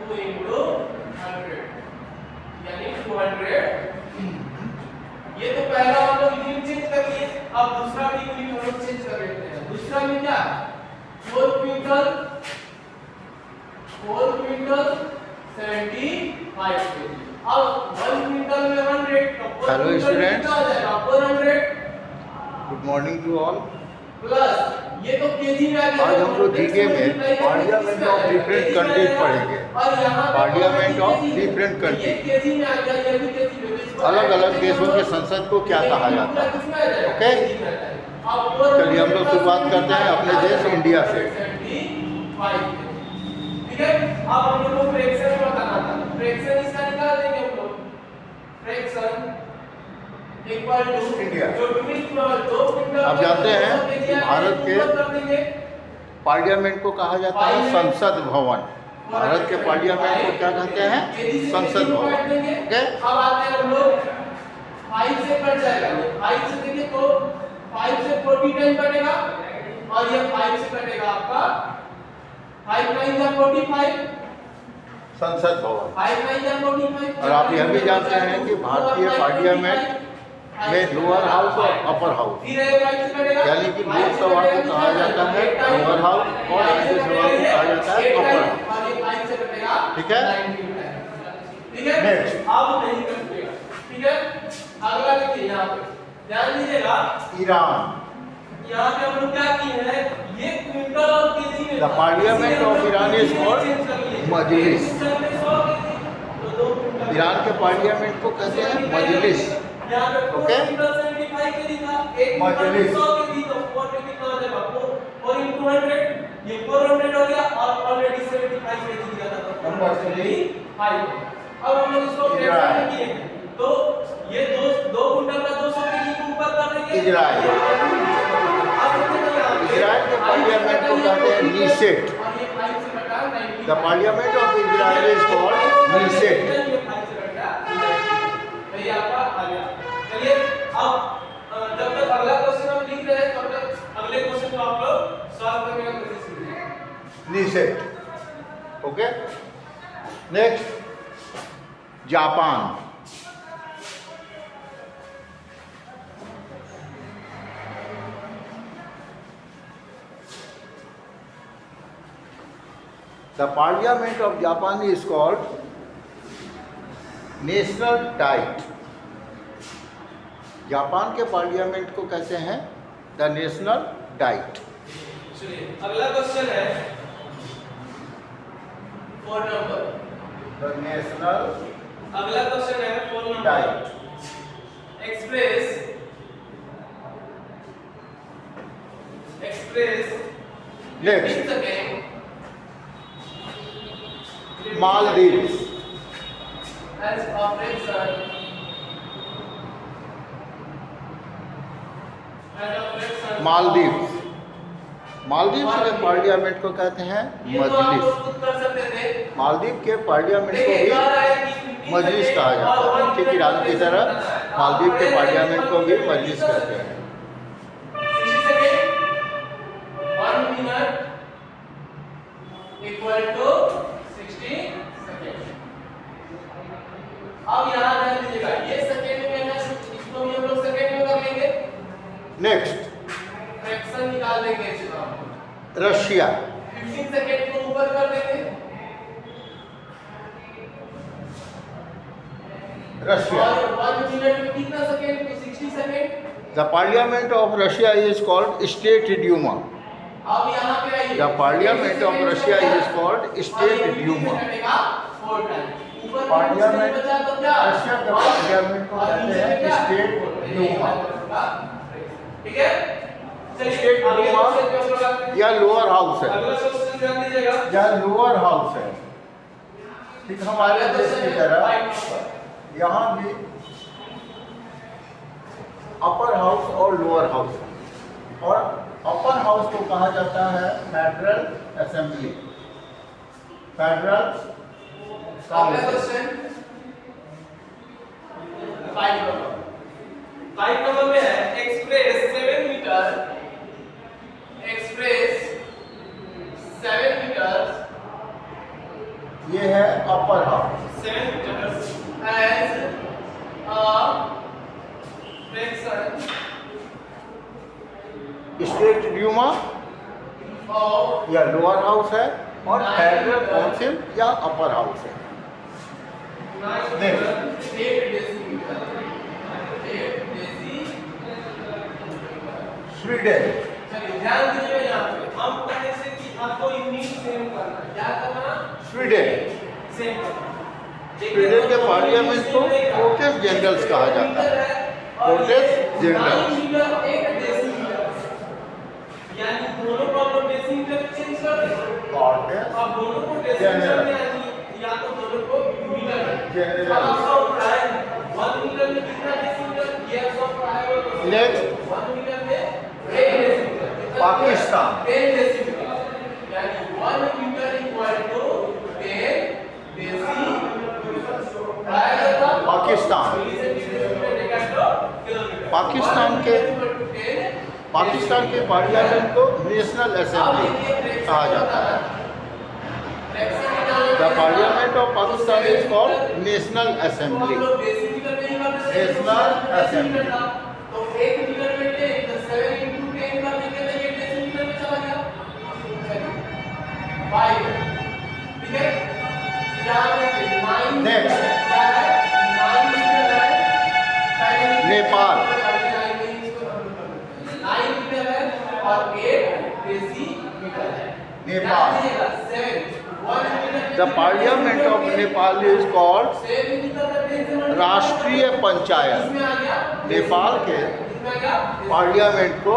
2 into 100 यानी 200। ये तो पहला हम लोग यूनिट चेंज कर लिए, अब दूसरा भी यूनिट हम लोग चेंज कर लेते हैं। दूसरा में क्या 4 क्विंटल 75 केजी। अब 1 क्विंटल में 100 तो hello students, 400 good morning to all. Plus ये तो केजी में आ गया। आज हम लोग जीके में पार्लियामेंट ऑफ डिफरेंट कंट्रीज पढ़ेंगे। पार्लियामेंट ऑफ डिफरेंट कंट्री, अलग अलग देशों के संसद को क्या कहा जाता है। ओके, चलिए हम लोग शुरुआत करते हैं अपने देश इंडिया से। ठीक है, अब हम लोग को फ्रैक्शन में बताना था। फ्रैक्शन इसका निकाल देंगे हम लोग। Fraction equal to India. जो 2 क्विंटल आप जानते हैं भारत के पार्लियामेंट को कहा जाता है संसद भवन। भारत के पार्लियामेंट को क्या कहते हैं? संसद भवन। ओके, अब आते हैं हम लोग 5 से कट जाएगा। 5 से देखिए तो 5 से 40 टाइम कटेगा और ये 5 से कटेगा आपका 5 9 या 45 संसद भवन। 5 9 या 45। और आप यह भी जानते हैं कि भारतीय पार्लियामेंट में लोअर हाउस और अपर हाउस, यानी कि लोकसभा को कहा जाता है लोअर हाउस और राज्यसभा को कहा जाता है अपर हाउस। ठीक है, ठीक है, नेक्स्ट अब नहीं कटेगा। ठीक है, अगला देखिए यहाँ पे ध्यान दीजिएगा। ईरान। यहाँ पे हम लोग क्या किए हैं, ये क्विंटल और केजी में the parliament of Iran is called Majlis. Iran के पार्लियामेंट को कहते हैं मजलिस। ओके, मजलिस। ये 400 हो गया और ऑलरेडी 75 केजी दिया था, तो नंबर 75। अब हम लोग इसको फ्रैक्शन किए तो ये 2 क्विंटल का 200 केजी के ऊपर कर देंगे। इजराइल। इजराइल के पार्लियामेंट को कहते हैं Knesset. The parliament of Israel is called Knesset. चलिए, अब जब तक अगला क्वेश्चन हम लिख रहे हैं तब तक अगले क्वेश्चन को आप लोग सॉल्व करने का कोशिश कीजिए। Knesset. Okay, next Japan. The Parliament of Japan is called national diet. Japan के पार्लियामेंट को कहते हैं द नेशनल डाइट। चलिए, अगला क्वेश्चन है 4 नंबर। द नेशनल अगला क्वेश्चन है 4 number. Diet. Express next Maldives. as operation Maldives. Maldives के पार्लियामेंट को कहते हैं मजलिस। मालदीव के पार्लियामेंट को भी मजलिस कहा जाता है, ठीक ईरान की तरह मालदीव के पार्लियामेंट को भी मजलिस कहते हैं। 1 मिनट इक्वल टू 60 सेकंड। अब यहाँ ध्यान दीजिएगा, ये सेकंड में है, इसको भी हम लोग सेकंड में कर लेंगे। नेक्स्ट फ्रैक्शन निकाल लेंगे इसका। रशिया। 15 सेकंड को ऊपर कर देंगे। रशिया। और 1 मिनट में कितना सेकंड? तो 60 second. The parliament of Russia is called state Duma. अब यहाँ पे आइए, the parliament of Russia is called state Duma. Parliament Russia के पार्लियामेंट को कहते हैं स्टेट ड्यूमा। ठीक है, स्टेट ड्यूमा या लोअर हाउस है, अगला क्वेश्चन ध्यान दीजिएगा। या लोअर हाउस है। ठीक, हमारे देश की तरह यहाँ भी अपर हाउस और लोअर हाउस है, और अपर हाउस को कहा जाता है federal assembly. Federal Congress. 5 number में है एक्सप्रेस 7 मीटर। एक्सप्रेस 7 मीटर ये है upper house. centers as a fraction state Duma of या लोअर हाउस है और फेडरल काउंसिल या अपर हाउस है। 8 decimeter. 8 decimeter. स्वीडन। चलिए ध्यान दीजिए यहाँ पे हम कहने से कि आपको यूनिट सेम करना है। क्या करना? स्वीडन। सेम करना। स्वीडन के पार्लियामेंट को कोर्टेस जनरल्स कहा जाता है। कोर्टेस जनरल्स यानी दोनों प्रॉब्लम डेसिमीटर चेंज कर दें। कोर्टेस अब दोनों को डेसिमीटर में या तो दोनों को मीटर में। जनरल। अब आपका उठा है 1 मीटर में कितना डेसिमीटर? ये सब पढ़ा है वो। नेक्स्ट 1 मीटर में 10 डेसिमीटर। पाकिस्तान। 10 डेसिमीटर यानी 1 metre equal to 10 decimetre. Pakistan. Pakistan के पार्लियामेंट को नेशनल असेंबली कहा जाता है। The parliament of Pakistan is called national assembly. National assembly. तो 1 मीटर में 10 तो 7 into 10 का देंगे तो ये डेसिमीटर में चला गया। 5 ठीक है। यहाँ पे 9 नेक्स्ट क्या है? 9 मीटर है। नेपाल। 9 मीटर है और 8 डेसीमीटर है। Nepal. 7 1 metre. The parliament of Nepal is called Rashtriya Panchayat. इसमें आ गया नेपाल के इसमें आ गया पार्लियामेंट को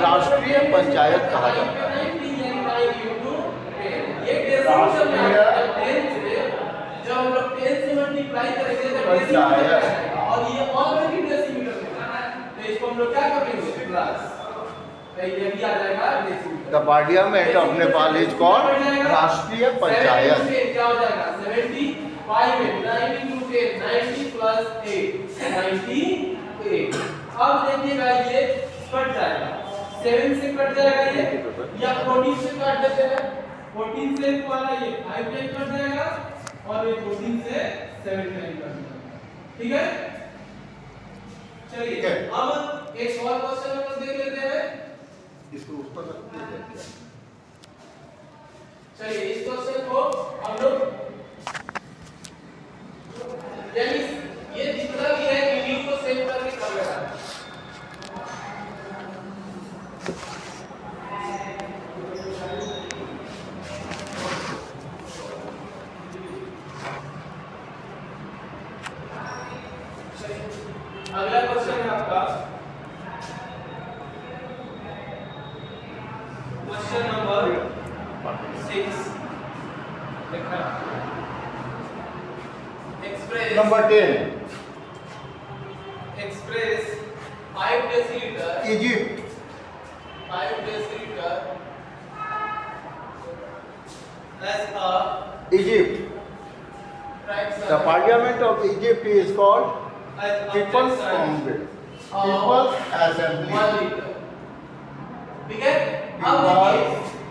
राष्ट्रीय पंचायत कहा जाता है। जब हम लोग 10 से मल्टीप्लाई करेंगे तो पंचायत और ये ऑलरेडी डेसीमीटर में है तो इसको हम लोग क्या करेंगे प्लस तो ये भी आ जाएगा decimetre. The parliament of Nepal is called Rashtriya panchayat. क्या हो जाएगा 75 में 9 into 10 90 plus 8 98। अब देखिएगा ये कट जाएगा 7 से कट जाएगा ये या 14 से काट देते हैं। 14 से वाला ये 5 टाइम कट जाएगा और ये 14 से 7 टाइम कट जाएगा। ठीक है। चलिए अब एक और क्वेश्चन हम लोग देख लेते हैं। इसको उस पर रख दीजिए। चलिए इस क्वेश्चन को हम लोग यानी ये जितना भी है यूनिट को सेव करके कर लेना है। अगला क्वेश्चन है आपका क्वेश्चन नंबर 6 देखना express number 10 express 5 decilitre Egypt. 5 decilitre as a Egypt. fraction the parliament of Egypt is called as a people's fraction congress. of people's assembly. 1 litre. ठीक है। अब देखिए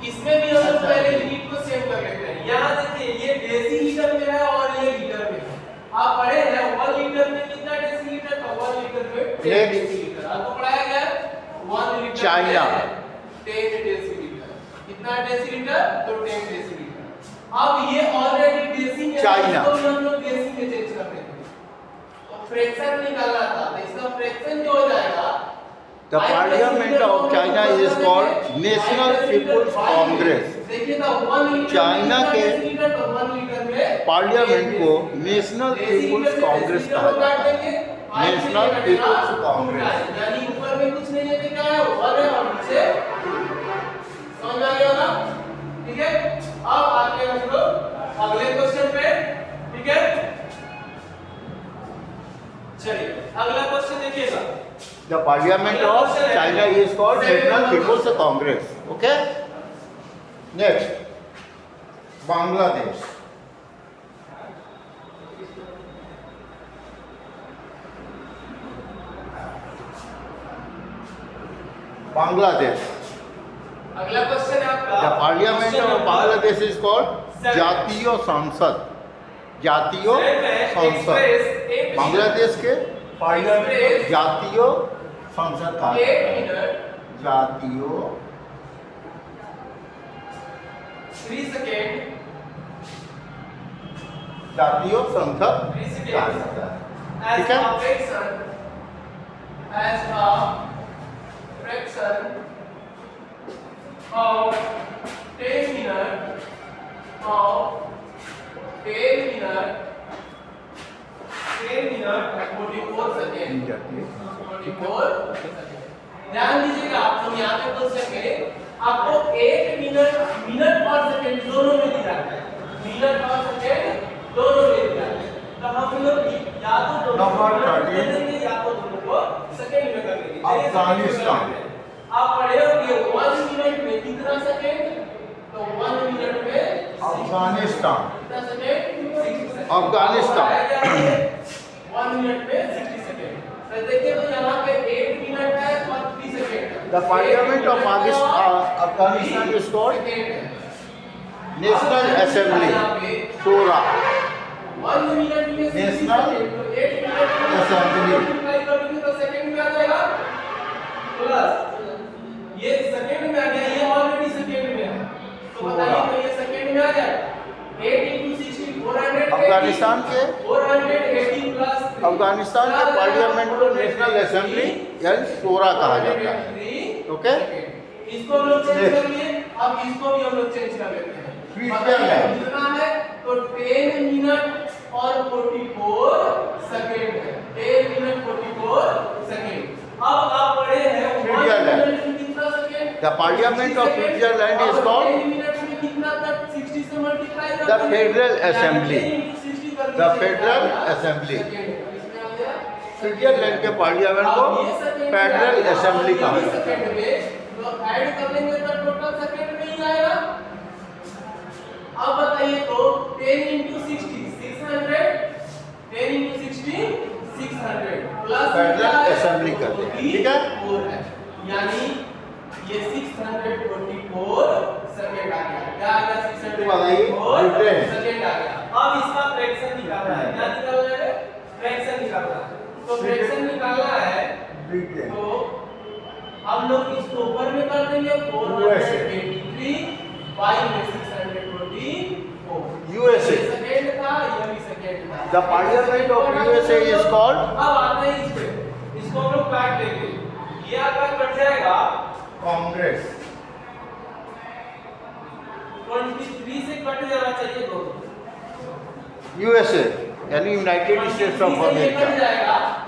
इसमें भी हम लोग पहले यूनिट को सेव कर लेते हैं। यहाँ देखिए ये डेसीलीटर में है और ये लीटर में है। आप पढ़े हैं 1 लीटर में कितना डेसीलीटर था? 1 लीटर में 10 डेसीलीटर। आपको पढ़ाया गया 1 लीटर चाइना 10 डेसीलीटर। कितना डेसीलीटर? तो 10 डेसीलीटर। अब ये ऑलरेडी डेसी में चाइना। इसको भी हम लोग डेसी में चेंज कर देते हैं। तो फ्रैक्शन निकालना था तो इसका फ्रैक्शन जो हो जाएगा the parliament of China is called national people's congress. देखिए तो 1 लीटर चाइना के तो 1 लीटर में पार्लियामेंट को नेशनल पीपल्स कांग्रेस कहा जाता है। National people's congress. यानी ऊपर में कुछ नहीं है क्या है 1 है और नीचे समझ आ गया ना? ठीक है। अब आगे हम लोग अगले क्वेश्चन पे। ठीक है। चलिए अगला क्वेश्चन देखिएगा। The Parliament of China is called National People's Congress. Okay. Next, Bangladesh. Bangladesh। अगला क्वेश्चन है आपका The Parliament of Bangladesh is called जातीय संसद, जातीय संसद बांग्लादेश के पार्लियामेंट जातीय संसद कहा जाता है। जातीय 3 सेकेंड जातीय संसद कहा जाता है। as ठीक है? a fraction of 10 minute of 10 minute 44 second जाती है। 44 सेकेंड। ध्यान दीजिएगा, आप लोग यहाँ पे बोल सके आपको 1 मिनट और सेकेंड दोनों में दिया है, मिनट और सेकेंड दोनों में दिया है। तो हम लोग या तो दोनों मिनट में देंगे या तो दोनों को सेकेंड में कर देंगे। अफगानिस्तान आप पढ़े होंगे 1 मिनट में कितना सेकेंड, तो 1 मिनट में अफगानिस्तान कितना सेकेंड, 60 सेकेंड। अफगानिस्तान 1 मिनट में 60 सेकेंड। तो देखिए तो यहाँ पे 8 मिनट है और 3 सेकेंड है। The parliament of Afghanistan is called national assembly Shura. 1 minute में नेशनल 8 मिनट में असेंबली। मल्टीप्लाई करोगे तो सेकंड में आ जाएगा प्लस ये सेकंड में आ गया, ये ऑलरेडी सेकंड में है, तो बताइए तो ये सेकंड में आ जाएगा। 8 * 60 480। अफगानिस्तान के 480 प्लस अफगानिस्तान के पार्लियामेंट को नेशनल असेंबली यानी शोरा कहा जाता है। ओके, इसको हम लोग चेंज कर लिए, अब इसको भी हम लोग चेंज कर लेते हैं। स्विट्जरलैंड कितना है तो 10 मिनट और 44 सेकंड है। 10 मिनट 44 सेकंड। अब आप पढ़े हैं 1 मिनट में कितना second, the parliament of Switzerland is called 10 minute में कितना तक 60 से multiply the federal assembly. The federal assembly Switzerland के पार्लियामेंट को फेडरल असेंबली कहा जाता है। तो ऐड कर लेंगे तो टोटल सेकंड में ही आएगा। अब बताइए तो 10 * 60 600, 10 * 60 600 प्लस फेडरल असेंबली करते हैं। ठीक है, 4 है, यानी ये 644 सेकंड आ गया। क्या आ गया? 644 सेकंड आ गया। अब इसका फ्रैक्शन निकालना है। क्या निकालना है? फ्रैक्शन निकालना है। तो फ्रैक्शन निकालना है तो हम लोग इसको ऊपर में कर देंगे 483 बाई में 624। यूएसए सेकंड था, ये भी सेकंड था। The parliament of USA is called. अब आते हैं इस पे, इसको हम लोग काट लेंगे, ये आपका कट जाएगा कांग्रेस। 23 से कट जाना चाहिए दोनों। यूएसए यानी United states of America.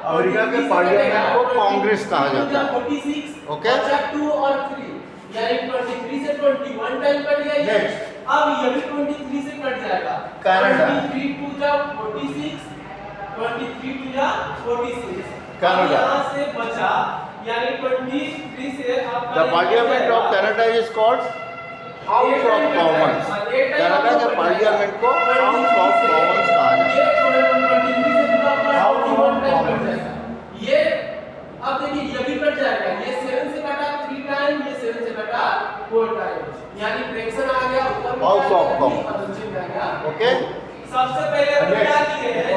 America के पार्लियामेंट को कांग्रेस कहा जाता है। 46 ओके, 2 और 3 यानी 23 से 21 टाइम कट गया ये। अब ये भी 23 से कट जाएगा। कनाडा 23 2 जा 46, 23 2 जा 46। कनाडा यहाँ से बचा यानी 23 से आपका the parliament of Canada is called house of Commons. Canada के पार्लियामेंट को हाउस ऑफ कॉमन्स कहा जाता है। ये अब देखिए ये भी कट जाएगा, ये 7 से कटा 3 टाइम, ये 7 से कटा 4 टाइम, यानी फ्रैक्शन आ गया ऊपर में हाउस ऑफ कॉमन। ओके, सबसे पहले हम क्या किए हैं,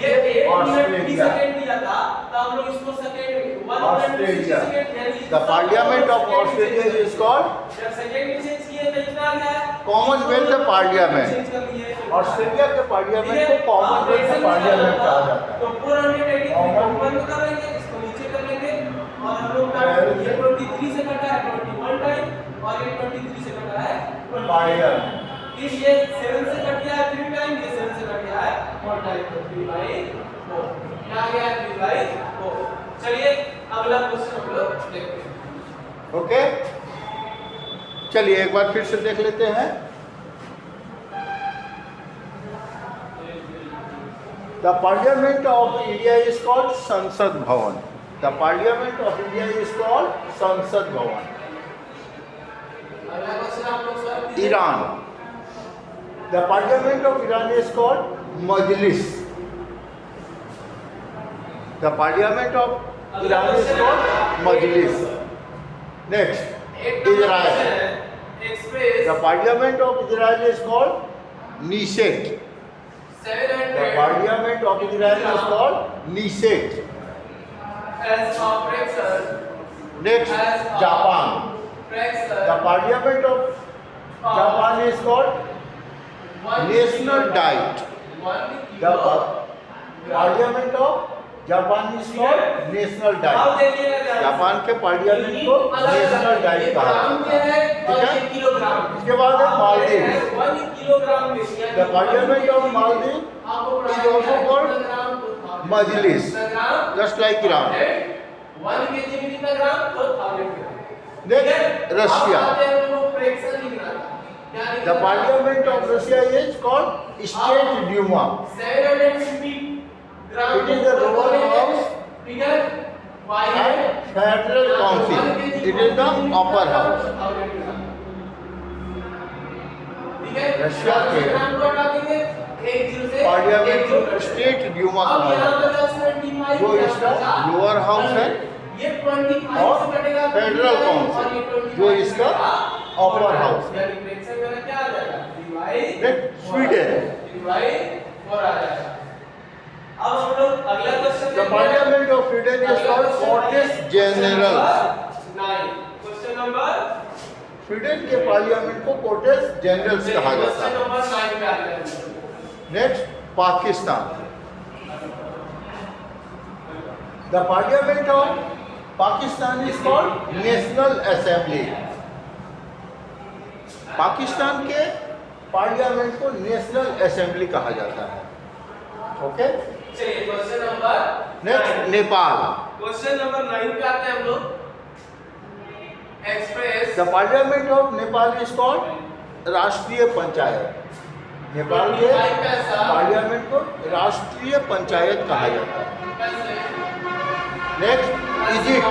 ये 8 मिनट 30 सेकंड दिया था, तो हम लोग इसको सेकंड 1 मिनट 60 सेकंड यानी the parliament of Australia is called. जब सेकंड में चेंज किए तो इतना आ गया कॉमनवेल्थ पार्लियामेंट। चेंज कर लिए ऑस्ट्रेलिया के पार्लियामेंट को कॉमनवेल्थ पार्लियामेंट कहा जाता है। तो 483 को बंद कर लेंगे, इसको नीचे कर लेंगे और हम लोग का ये 23 से कटा है 21 टाइम और ये 23 से कटा है 25। फिर ये 7 से कट गया है 3 टाइम, ये 7 से कट गया है 4 टाइम, तो 3/4 क्या आ गया 3/4। चलिए अगला क्वेश्चन हम लोग देखते हैं। ओके, चलिए एक बार फिर से देख लेते हैं। The parliament of India is called संसद भवन। The parliament of India is called संसद भवन। अगला क्वेश्चन आप लोग सॉल्व कीजिए। Iran, the parliament of Iran is called Majlis. The parliament of Iran is called Majlis. Next, Israel, express the parliament of Israel is called Knesset. The 700 parliament of Israel is called Knesset. as operator. Next, Japan. The parliament of Japan is called National Diet. The parliament of Japan is called national diet. Japan के parliament को national diet कहा जाता है. ठीक है. इसके बाद है Maldives. The parliament of Maldives is also called Majlis, just like Iran. Next, Russia. The parliament of Russia is called state Duma. It is the lower house and federal council. It is the upper house. Russia के parliament को state Duma कहा जाता है, जो इसका lower house है, और federal council जो इसका अपर हाउस है. स्वीडन. अब हम लोग अगला question The Parliament of Sweden is called Cortes Generals. 9. Question number Sweden के पार्लियामेंट को कोर्टेस जनरल्स कहा जाता क्वेश्चन है. नंबर 9 पे आते हैं. Next, Pakistan. The parliament of Pakistan is called national assembly. Pakistan के पार्लियामेंट को नेशनल असेंबली कहा जाता है. ओके. चलिए question number next, Nepal. Question number 9 पे आते हैं हम लोग. Express the parliament of Nepal is called Rashtriya panchayat. Nepal के पार्लियामेंट को राष्ट्रीय पंचायत कहा जाता है. Next, Egypt.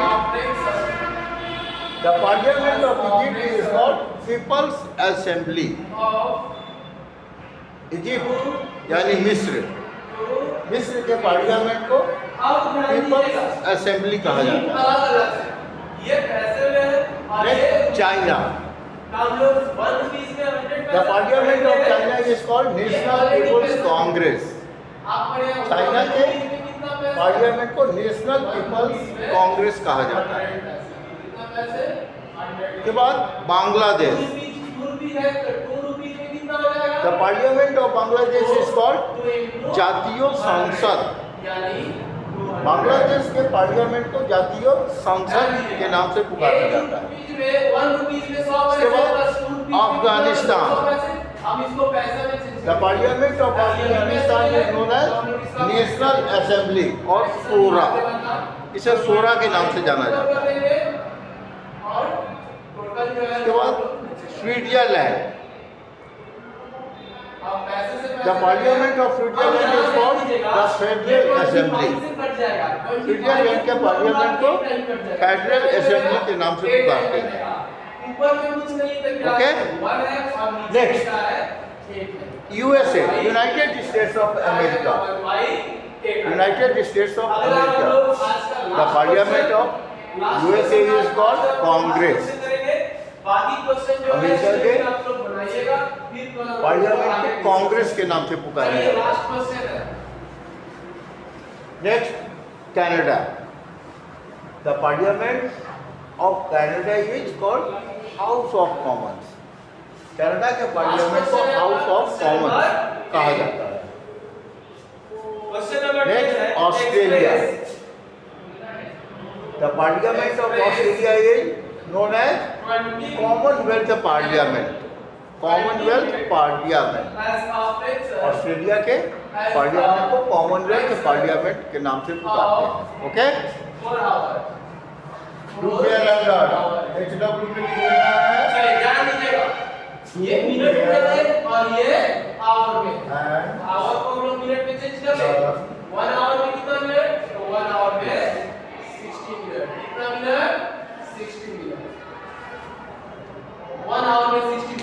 The parliament of Egypt is called people's assembly. Egypt यानी मिस्र. मिस्र के पार्लियामेंट को पीपल्स असेंबली कहा जाता है. ये पैसे में है और ये चाइना. हम लोग 1 रुपीस में 100 the parliament of China is called national people's congress. China के पार्लियामेंट को नेशनल पीपल्स कांग्रेस कहा जाता है. के बाद Bangladesh. The parliament of Bangladesh is called Jatiya Sangsad. Bangladesh के पार्लियामेंट को जातीय संसद के नाम से पुकारा जाता है. उसके बाद Afghanistan. The parliament of Afghanistan is known as national assembly और शोरा. इसे शोरा के नाम से जाना जाता है. उसके बाद Switzerland. The Parliament of Switzerland is called the Federal Assembly. Switzerland के पार्लियामेंट को फेडरल असेंबली के नाम से पुकारते हैं. Okay. Next, USA, United states of America. United states of America. The parliament of USA is called Congress. America के parliament को कांग्रेस के नाम से पुकारा जाता है. Next, Canada. The parliament of Canada is called house of Commons. Canada के parliament को हाउस ऑफ कॉमन्स कहा जाता है. Next, Australia. The parliament of Australia is known as Commonwealth Parliament. Commonwealth Parliament. Australia के पार्लियामेंट को Commonwealth parliament के नाम से पुकारते हैं. ओके. चलिए ध्यान दीजिएगा, ये मिनट में है और ये आवर में. आवर को हम लोग मिनट में चेंज कर ले. 1 आवर में कितना मिनट? तो 1 आवर में 60 मिनट. कितना मिनट? 60 मिनट. 1 आवर में 60